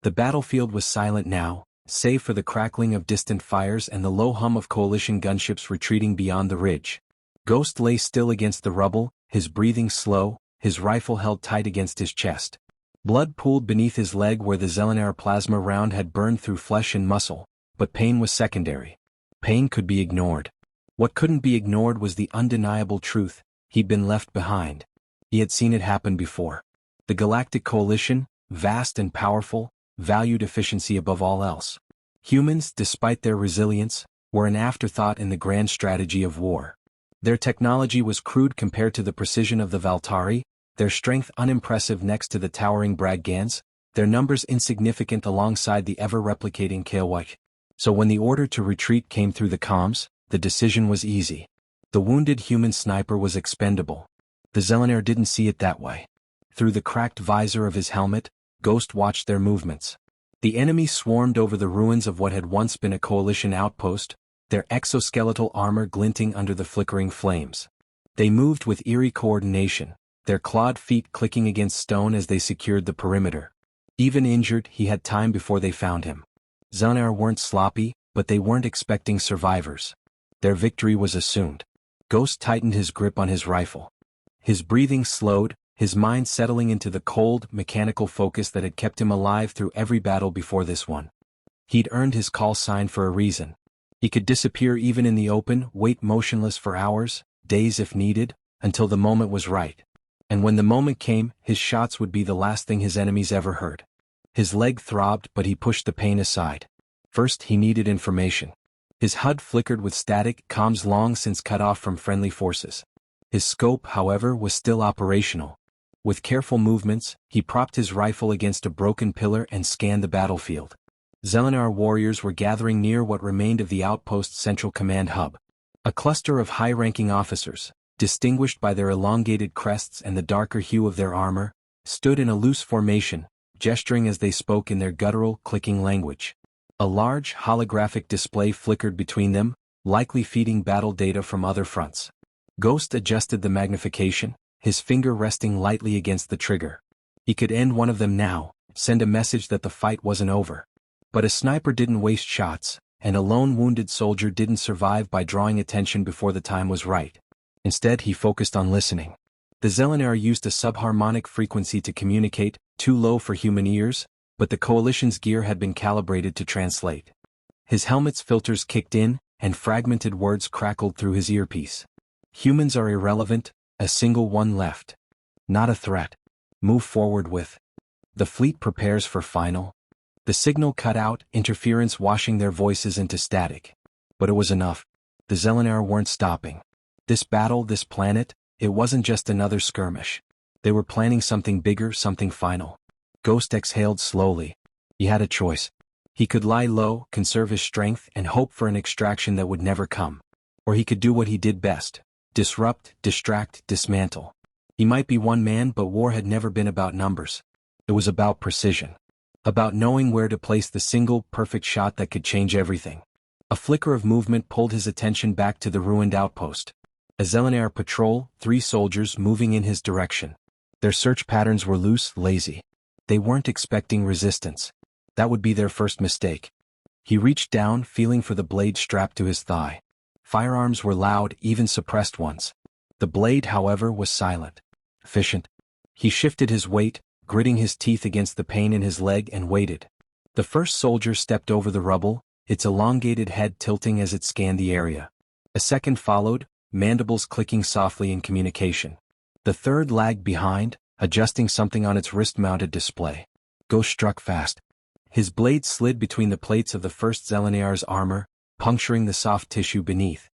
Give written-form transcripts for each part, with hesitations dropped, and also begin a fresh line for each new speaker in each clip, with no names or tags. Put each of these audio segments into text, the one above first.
The battlefield was silent now, save for the crackling of distant fires and the low hum of coalition gunships retreating beyond the ridge. Ghost lay still against the rubble, his breathing slow, his rifle held tight against his chest. Blood pooled beneath his leg where the Zelenar plasma round had burned through flesh and muscle, but pain was secondary. Pain could be ignored. What couldn't be ignored was the undeniable truth: he'd been left behind. He had seen it happen before. The Galactic Coalition, vast and powerful, valued efficiency above all else. Humans, despite their resilience, were an afterthought in the grand strategy of war. Their technology was crude compared to the precision of the Valtari, their strength unimpressive next to the towering Braggans, their numbers insignificant alongside the ever-replicating HFY. So when the order to retreat came through the comms, the decision was easy. The wounded human sniper was expendable. The Zelenar didn't see it that way. Through the cracked visor of his helmet, Ghost watched their movements. The enemy swarmed over the ruins of what had once been a coalition outpost, their exoskeletal armor glinting under the flickering flames. They moved with eerie coordination, their clawed feet clicking against stone as they secured the perimeter. Even injured, he had time before they found him. Zelenar weren't sloppy, but they weren't expecting survivors. Their victory was assumed. Ghost tightened his grip on his rifle. His breathing slowed, his mind settling into the cold, mechanical focus that had kept him alive through every battle before this one. He'd earned his call sign for a reason. He could disappear even in the open, wait motionless for hours, days if needed, until the moment was right. And when the moment came, his shots would be the last thing his enemies ever heard. His leg throbbed, but he pushed the pain aside. First, he needed information. His HUD flickered with static, comms long since cut off from friendly forces. His scope, however, was still operational. With careful movements, he propped his rifle against a broken pillar and scanned the battlefield. Zelenar warriors were gathering near what remained of the outpost's central command hub. A cluster of high-ranking officers, distinguished by their elongated crests and the darker hue of their armor, stood in a loose formation, gesturing as they spoke in their guttural, clicking language. A large, holographic display flickered between them, likely feeding battle data from other fronts. Ghost adjusted the magnification, his finger resting lightly against the trigger. He could end one of them now, send a message that the fight wasn't over. But a sniper didn't waste shots, and a lone wounded soldier didn't survive by drawing attention before the time was right. Instead, he focused on listening. The Zelenar used a subharmonic frequency to communicate, too low for human ears, but the Coalition's gear had been calibrated to translate. His helmet's filters kicked in, and fragmented words crackled through his earpiece. Humans are irrelevant, a single one left. Not a threat. Move forward with. The fleet prepares for final. The signal cut out, interference washing their voices into static. But it was enough. The Zelenar weren't stopping. This battle, this planet, it wasn't just another skirmish. They were planning something bigger, something final. Ghost exhaled slowly. He had a choice. He could lie low, conserve his strength, and hope for an extraction that would never come. Or he could do what he did best: disrupt, distract, dismantle. He might be one man, but war had never been about numbers. It was about precision. About knowing where to place the single, perfect shot that could change everything. A flicker of movement pulled his attention back to the ruined outpost. A Zelenar patrol, 3 soldiers moving in his direction. Their search patterns were loose, lazy. They weren't expecting resistance. That would be their first mistake. He reached down, feeling for the blade strapped to his thigh. Firearms were loud, even suppressed ones. The blade, however, was silent. Efficient. He shifted his weight, gritting his teeth against the pain in his leg, and waited. The first soldier stepped over the rubble, its elongated head tilting as it scanned the area. A second followed, mandibles clicking softly in communication. The third lagged behind, adjusting something on its wrist-mounted display. Ghost struck fast. His blade slid between the plates of the first Zelenar's armor, puncturing the soft tissue beneath.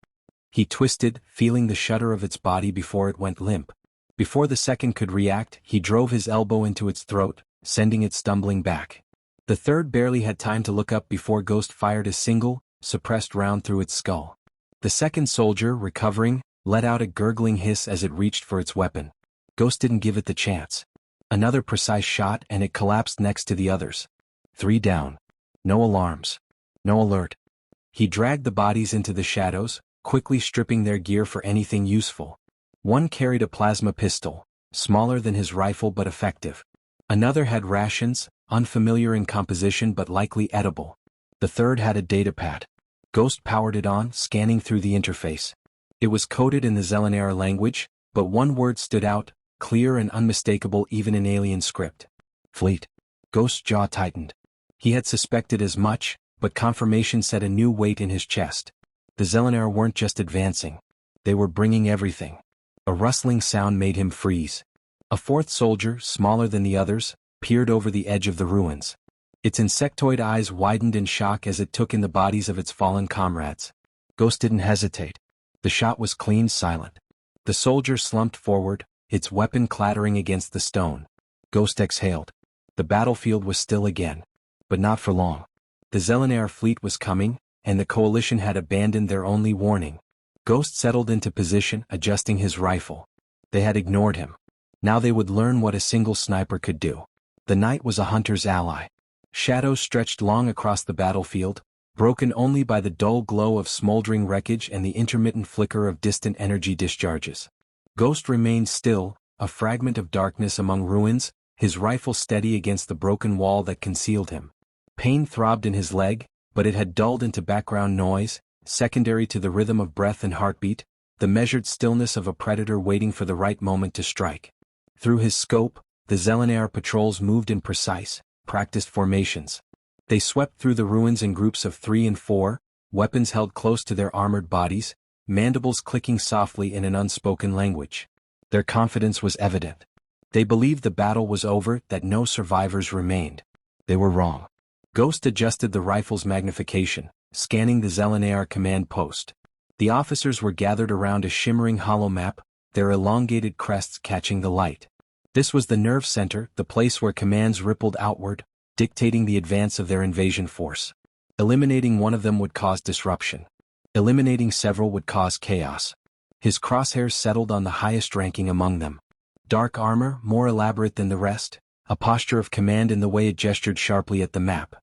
He twisted, feeling the shudder of its body before it went limp. Before the second could react, he drove his elbow into its throat, sending it stumbling back. The third barely had time to look up before Ghost fired a single, suppressed round through its skull. The second soldier, recovering, let out a gurgling hiss as it reached for its weapon. Ghost didn't give it the chance. Another precise shot and it collapsed next to the others. 3 down. No alarms. No alert. He dragged the bodies into the shadows, quickly stripping their gear for anything useful. One carried a plasma pistol, smaller than his rifle but effective. Another had rations, unfamiliar in composition but likely edible. The third had a datapad. Ghost powered it on, scanning through the interface. It was coded in the Zelenair language, but one word stood out, clear and unmistakable even in alien script. Fleet. Ghost's jaw tightened. He had suspected as much, but confirmation set a new weight in his chest. The Zelenair weren't just advancing. They were bringing everything. A rustling sound made him freeze. A fourth soldier, smaller than the others, peered over the edge of the ruins. Its insectoid eyes widened in shock as it took in the bodies of its fallen comrades. Ghost didn't hesitate. The shot was clean, silent. The soldier slumped forward, its weapon clattering against the stone. Ghost exhaled. The battlefield was still again. But not for long. The Zelenair fleet was coming, and the coalition had abandoned their only warning. Ghost settled into position, adjusting his rifle. They had ignored him. Now they would learn what a single sniper could do. The night was a hunter's ally. Shadows stretched long across the battlefield, broken only by the dull glow of smoldering wreckage and the intermittent flicker of distant energy discharges. Ghost remained still, a fragment of darkness among ruins, his rifle steady against the broken wall that concealed him. Pain throbbed in his leg, but it had dulled into background noise, secondary to the rhythm of breath and heartbeat, the measured stillness of a predator waiting for the right moment to strike. Through his scope, the Zelenair patrols moved in precise, practiced formations. They swept through the ruins in groups of 3 and 4, weapons held close to their armored bodies, mandibles clicking softly in an unspoken language. Their confidence was evident. They believed the battle was over, that no survivors remained. They were wrong. Ghost adjusted the rifle's magnification, scanning the Zelenair command post. The officers were gathered around a shimmering hollow map, their elongated crests catching the light. This was the nerve center, the place where commands rippled outward, dictating the advance of their invasion force. Eliminating one of them would cause disruption. Eliminating several would cause chaos. His crosshairs settled on the highest ranking among them. Dark armor, more elaborate than the rest, a posture of command in the way it gestured sharply at the map.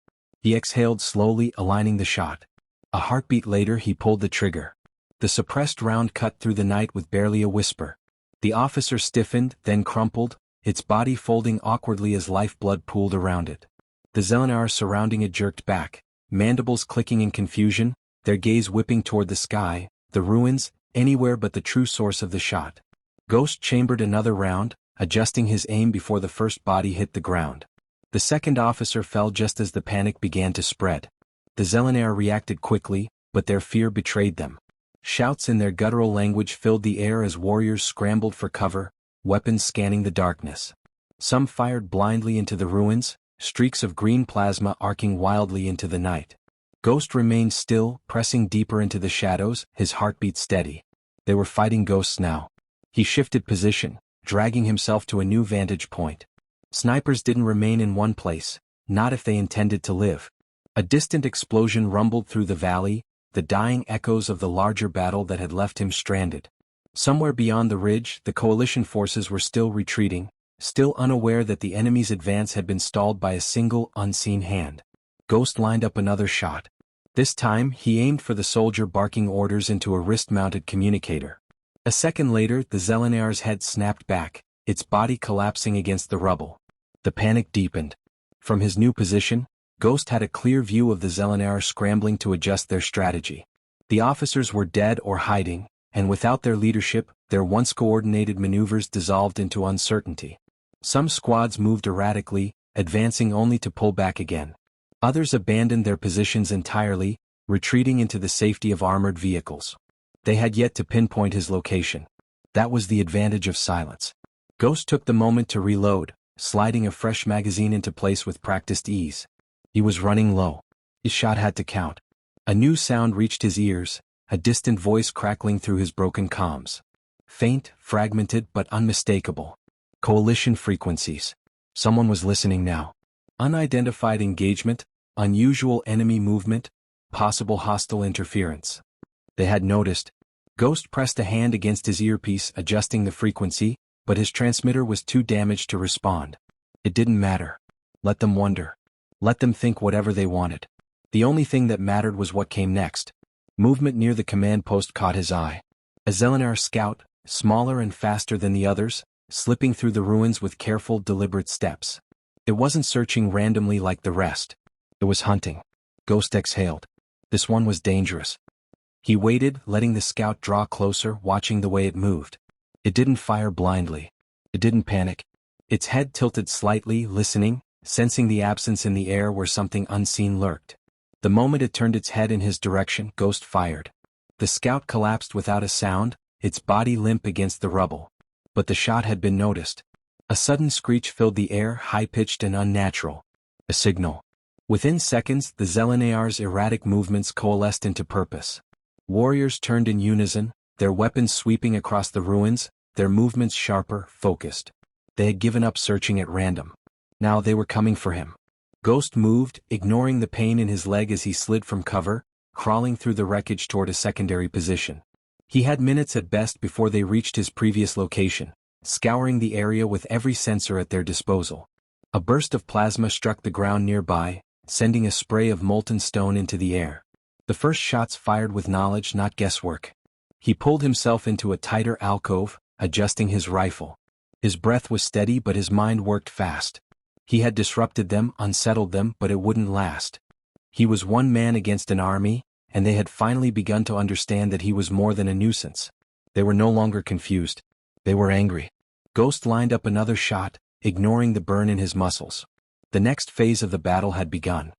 He exhaled slowly, aligning the shot. A heartbeat later he pulled the trigger. The suppressed round cut through the night with barely a whisper. The officer stiffened, then crumpled, its body folding awkwardly as lifeblood pooled around it. The Zelenair surrounding it jerked back, mandibles clicking in confusion, their gaze whipping toward the sky, the ruins, anywhere but the true source of the shot. Ghost chambered another round, adjusting his aim before the first body hit the ground. The second officer fell just as the panic began to spread. The Zelenair reacted quickly, but their fear betrayed them. Shouts in their guttural language filled the air as warriors scrambled for cover, weapons scanning the darkness. Some fired blindly into the ruins, streaks of green plasma arcing wildly into the night. Ghost remained still, pressing deeper into the shadows, his heartbeat steady. They were fighting ghosts now. He shifted position, dragging himself to a new vantage point. Snipers didn't remain in one place, not if they intended to live. A distant explosion rumbled through the valley, the dying echoes of the larger battle that had left him stranded. Somewhere beyond the ridge, the coalition forces were still retreating, still unaware that the enemy's advance had been stalled by a single, unseen hand. Ghost lined up another shot. This time, he aimed for the soldier barking orders into a wrist-mounted communicator. A second later, the Zelenair's head snapped back, its body collapsing against the rubble. The panic deepened. From his new position, Ghost had a clear view of the Zelenair scrambling to adjust their strategy. The officers were dead or hiding, and without their leadership, their once coordinated maneuvers dissolved into uncertainty. Some squads moved erratically, advancing only to pull back again. Others abandoned their positions entirely, retreating into the safety of armored vehicles. They had yet to pinpoint his location. That was the advantage of silence. Ghost took the moment to reload, sliding a fresh magazine into place with practiced ease. He was running low. His shot had to count. A new sound reached his ears, a distant voice crackling through his broken comms. Faint, fragmented but unmistakable. Coalition frequencies. Someone was listening now. Unidentified engagement, unusual enemy movement, possible hostile interference. They had noticed. Ghost pressed a hand against his earpiece, adjusting the frequency, but his transmitter was too damaged to respond. It didn't matter. Let them wonder. Let them think whatever they wanted. The only thing that mattered was what came next. Movement near the command post caught his eye. A Zelenair scout, smaller and faster than the others, slipping through the ruins with careful, deliberate steps. It wasn't searching randomly like the rest. It was hunting. Ghost exhaled. This one was dangerous. He waited, letting the scout draw closer, watching the way it moved. It didn't fire blindly. It didn't panic. Its head tilted slightly, listening, sensing the absence in the air where something unseen lurked. The moment it turned its head in his direction, Ghost fired. The scout collapsed without a sound, its body limp against the rubble. But the shot had been noticed. A sudden screech filled the air, high-pitched and unnatural. A signal. Within seconds, the Zelenar's erratic movements coalesced into purpose. Warriors turned in unison, their weapons sweeping across the ruins, their movements sharper, focused. They had given up searching at random. Now they were coming for him. Ghost moved, ignoring the pain in his leg as he slid from cover, crawling through the wreckage toward a secondary position. He had minutes at best before they reached his previous location, scouring the area with every sensor at their disposal. A burst of plasma struck the ground nearby, sending a spray of molten stone into the air. The first shots fired with knowledge, not guesswork. He pulled himself into a tighter alcove, adjusting his rifle. His breath was steady, but his mind worked fast. He had disrupted them, unsettled them, but it wouldn't last. He was one man against an army, and they had finally begun to understand that he was more than a nuisance. They were no longer confused. They were angry. Ghost lined up another shot, ignoring the burn in his muscles. The next phase of the battle had begun.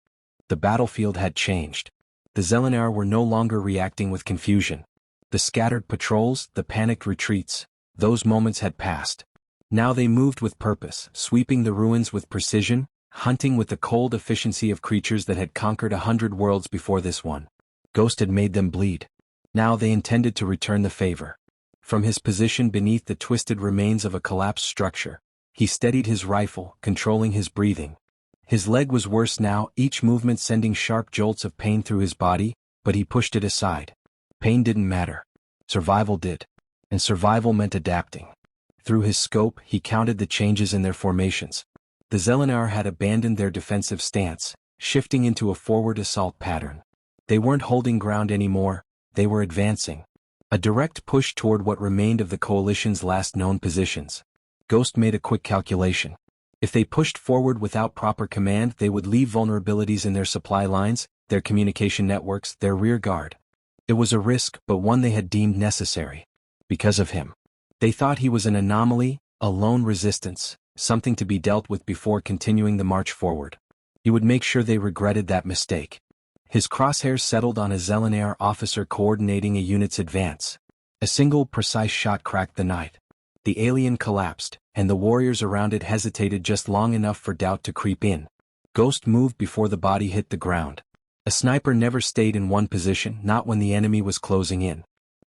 The battlefield had changed. The Zelenar were no longer reacting with confusion. The scattered patrols, the panicked retreats, those moments had passed. Now they moved with purpose, sweeping the ruins with precision, hunting with the cold efficiency of creatures that had conquered 100 worlds before this one. Ghost had made them bleed. Now they intended to return the favor. From his position beneath the twisted remains of a collapsed structure, he steadied his rifle, controlling his breathing. His leg was worse now, each movement sending sharp jolts of pain through his body, but he pushed it aside. Pain didn't matter. Survival did. And survival meant adapting. Through his scope, he counted the changes in their formations. The Zelenar had abandoned their defensive stance, shifting into a forward assault pattern. They weren't holding ground anymore, they were advancing. A direct push toward what remained of the coalition's last known positions. Ghost made a quick calculation. If they pushed forward without proper command, they would leave vulnerabilities in their supply lines, their communication networks, their rear guard. It was a risk, but one they had deemed necessary. Because of him. They thought he was an anomaly, a lone resistance, something to be dealt with before continuing the march forward. He would make sure they regretted that mistake. His crosshairs settled on a Zelenar officer coordinating a unit's advance. A single, precise shot cracked the night. The alien collapsed, and the warriors around it hesitated just long enough for doubt to creep in. Ghost moved before the body hit the ground. A sniper never stayed in one position, not when the enemy was closing in.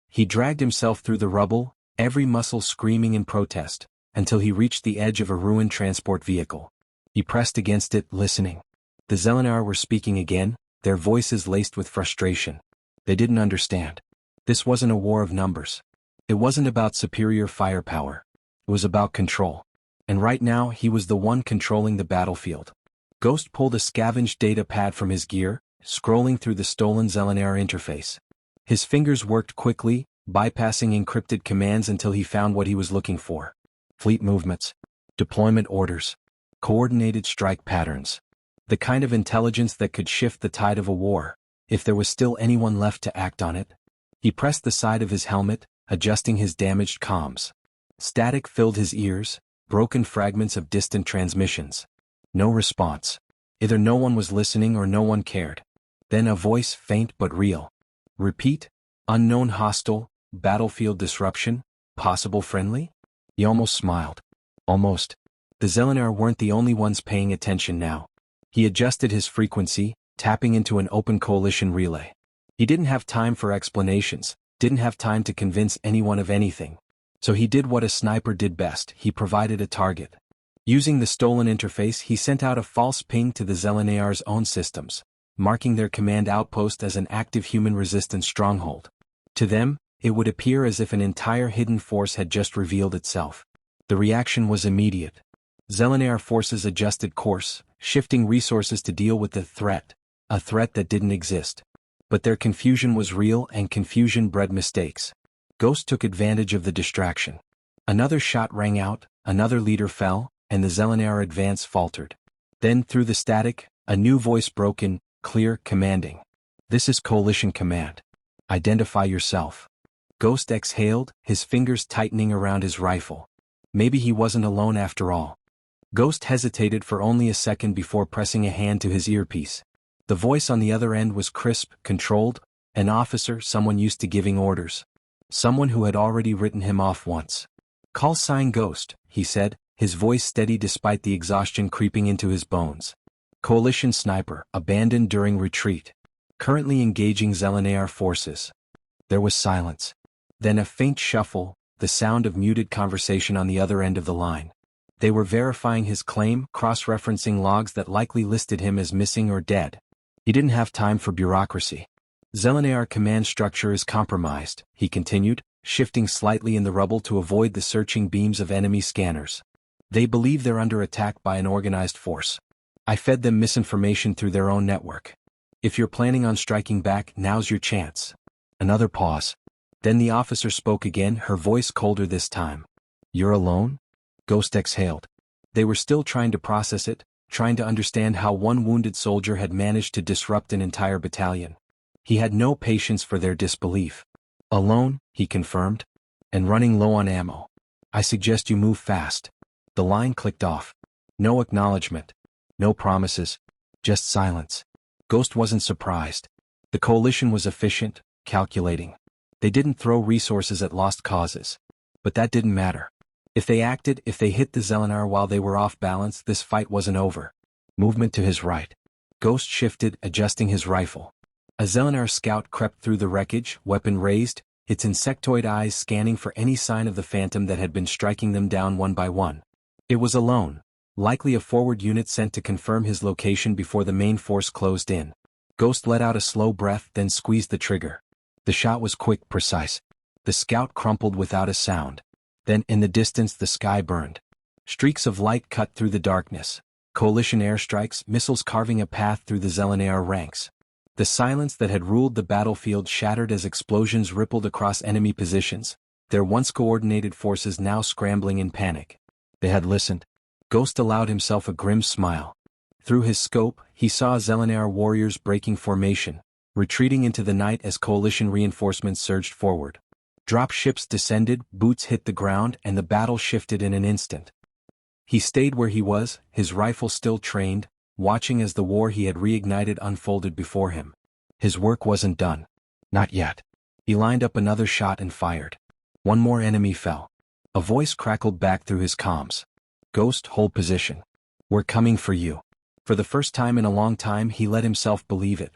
He dragged himself through the rubble, every muscle screaming in protest, until he reached the edge of a ruined transport vehicle. He pressed against it, listening. The Zelenar were speaking again, their voices laced with frustration. They didn't understand. This wasn't a war of numbers. It wasn't about superior firepower. It was about control. And right now he was the one controlling the battlefield. Ghost pulled a scavenged data pad from his gear, scrolling through the stolen Zelenar interface. His fingers worked quickly, bypassing encrypted commands until he found what he was looking for. Fleet movements. Deployment orders. Coordinated strike patterns. The kind of intelligence that could shift the tide of a war, if there was still anyone left to act on it. He pressed the side of his helmet, adjusting his damaged comms. Static filled his ears, broken fragments of distant transmissions. No response. Either no one was listening or no one cared. Then a voice, faint but real. Repeat. Unknown hostile, battlefield disruption, possible friendly? He almost smiled. Almost. The Zelenar weren't the only ones paying attention now. He adjusted his frequency, tapping into an open coalition relay. He didn't have time for explanations, didn't have time to convince anyone of anything. So he did what a sniper did best, he provided a target. Using the stolen interface, he sent out a false ping to the Zelenar's own systems, marking their command outpost as an active human resistance stronghold. To them, it would appear as if an entire hidden force had just revealed itself. The reaction was immediate. Zelenar forces adjusted course, shifting resources to deal with the threat, a threat that didn't exist. But their confusion was real, and confusion bred mistakes. Ghost took advantage of the distraction. Another shot rang out, another leader fell, and the Zelenar advance faltered. Then through the static, a new voice broke in, clear, commanding. "This is Coalition Command. Identify yourself." Ghost exhaled, his fingers tightening around his rifle. Maybe he wasn't alone after all. Ghost hesitated for only a second before pressing a hand to his earpiece. The voice on the other end was crisp, controlled, an officer, someone used to giving orders. Someone who had already written him off once. "Call sign Ghost," he said, his voice steady despite the exhaustion creeping into his bones. "Coalition sniper, abandoned during retreat. Currently engaging Zelenaar forces." There was silence. Then a faint shuffle, the sound of muted conversation on the other end of the line. They were verifying his claim, cross-referencing logs that likely listed him as missing or dead. He didn't have time for bureaucracy. "Zelenaar command structure is compromised," he continued, shifting slightly in the rubble to avoid the searching beams of enemy scanners. "They believe they're under attack by an organized force. I fed them misinformation through their own network. If you're planning on striking back, now's your chance." Another pause. Then the officer spoke again, her voice colder this time. "You're alone?" Ghost exhaled. They were still trying to process it, trying to understand how one wounded soldier had managed to disrupt an entire battalion. He had no patience for their disbelief. "Alone," he confirmed. "And running low on ammo. I suggest you move fast." The line clicked off. No acknowledgement. No promises. Just silence. Ghost wasn't surprised. The coalition was efficient, calculating. They didn't throw resources at lost causes. But that didn't matter. If they acted, if they hit the Zelenaar while they were off balance, this fight wasn't over. Movement to his right. Ghost shifted, adjusting his rifle. A Zelenaar scout crept through the wreckage, weapon raised, its insectoid eyes scanning for any sign of the phantom that had been striking them down one by one. It was alone, likely a forward unit sent to confirm his location before the main force closed in. Ghost let out a slow breath, then squeezed the trigger. The shot was quick, precise. The scout crumpled without a sound. Then, in the distance, the sky burned. Streaks of light cut through the darkness. Coalition airstrikes, missiles carving a path through the Zelenaar ranks. The silence that had ruled the battlefield shattered as explosions rippled across enemy positions, their once coordinated forces now scrambling in panic. They had listened. Ghost allowed himself a grim smile. Through his scope, he saw Zelenaar warriors breaking formation, retreating into the night as coalition reinforcements surged forward. Drop ships descended, boots hit the ground, and the battle shifted in an instant. He stayed where he was, his rifle still trained, watching as the war he had reignited unfolded before him. His work wasn't done. Not yet. He lined up another shot and fired. One more enemy fell. A voice crackled back through his comms. "Ghost, hold position. We're coming for you." For the first time in a long time he let himself believe it,